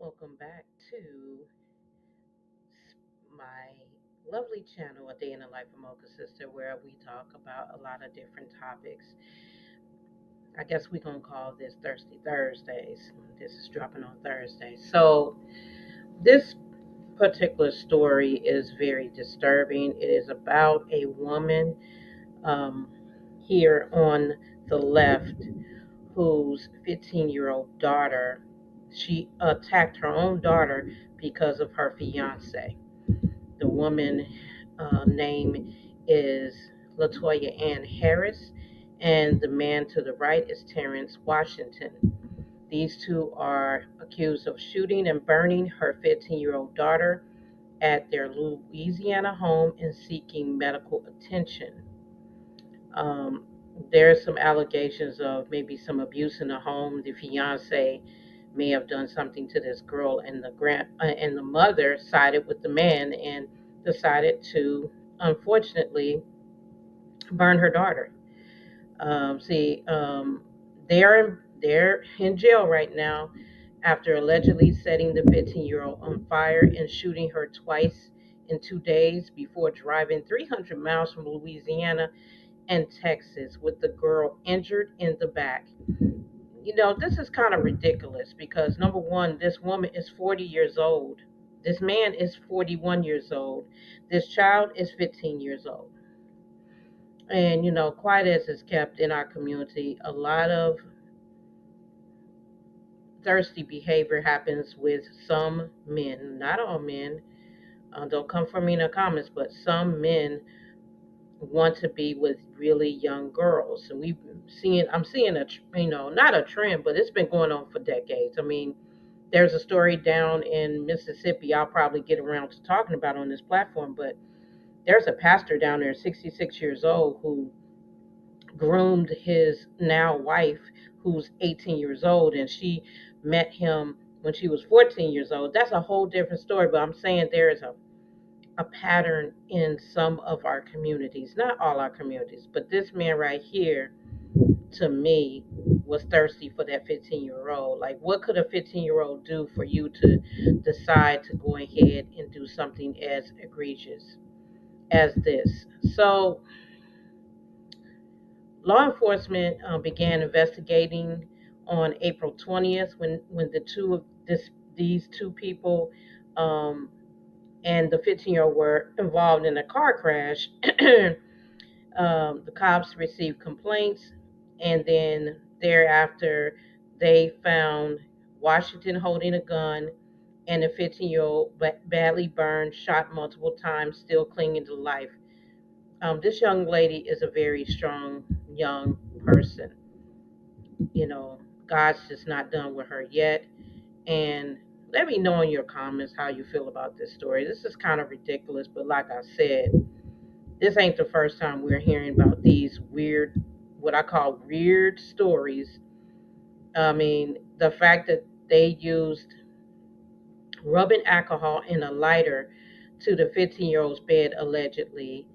Welcome back to my lovely channel, A Day in the Life of Mocha Sister, where we talk about a lot of different topics. I guess we're going to call this Thirsty Thursdays. This is dropping on Thursday. So, this particular story is very disturbing. It is about a woman um, here on the left whose 15-year-old daughter, she attacked her own daughter because of her fiance. The woman name is Latoya Ann Harris, and the man to the right is Terrence Washington. These two are accused of shooting and burning her 15-year-old daughter at their Louisiana home and seeking medical attention. Um, there's some allegations of maybe some abuse in the home. The fiance may have done something to this girl, and the mother sided with the man and decided to, unfortunately, burn her daughter. They're in jail right now after allegedly setting the 15-year-old on fire and shooting her twice in 2 days before driving 300 miles from Louisiana and Texas with the girl injured in the back. This is kind of ridiculous because number one, this woman is 40 years old. This man is 41 years old. This child is 15 years old. And, quiet as is kept in our community, a lot of thirsty behavior happens with some men, not all men. Don't come for me in the comments, but some men want to be with really young girls, and I'm seeing not a trend, but it's been going on for decades. I mean, there's a story down in Mississippi I'll probably get around to talking about on this platform, but there's a pastor down there, 66 years old, who groomed his now wife, who's 18 years old, and she met him when she was 14 years old. That's a whole different story, but I'm saying there is a pattern in some of our communities, not all our communities, but this man right here, to me, was thirsty for that 15-year-old. Like, what could a 15-year-old do for you to decide to go ahead and do something as egregious as this? So, law enforcement began investigating on April 20th when these two people and the 15-year-old were involved in a car crash. The cops received complaints, and then thereafter, they found Washington holding a gun and a 15-year-old badly burned, shot multiple times, still clinging to life. This young lady is a very strong young person. You know, God's just not done with her yet. And let me know in your comments how you feel about this story. This is kind of ridiculous, but like I said, this ain't the first time we're hearing about these weird, what I call weird stories. I mean, the fact that they used rubbing alcohol in a lighter to the 15-year-old's bed allegedly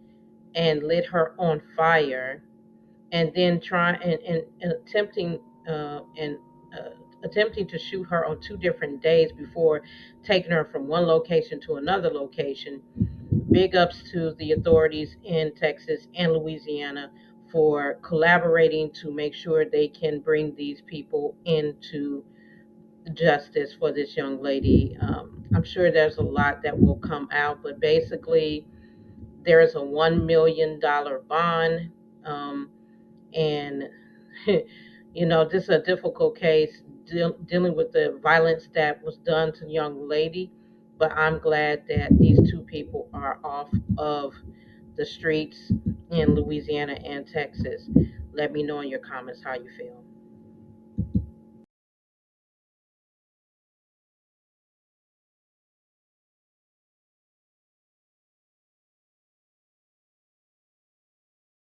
and lit her on fire, and then and attempting to shoot her on 2 different days before taking her from one location to another location. Big ups to the authorities in Texas and Louisiana for collaborating to make sure they can bring these people into justice for this young lady. I'm sure there's a lot that will come out, but basically, there is a $1 million bond. And, this is a difficult case dealing with the violence that was done to the young lady. But I'm glad that these two people are off of the streets in Louisiana and Texas. Let me know in your comments how you feel.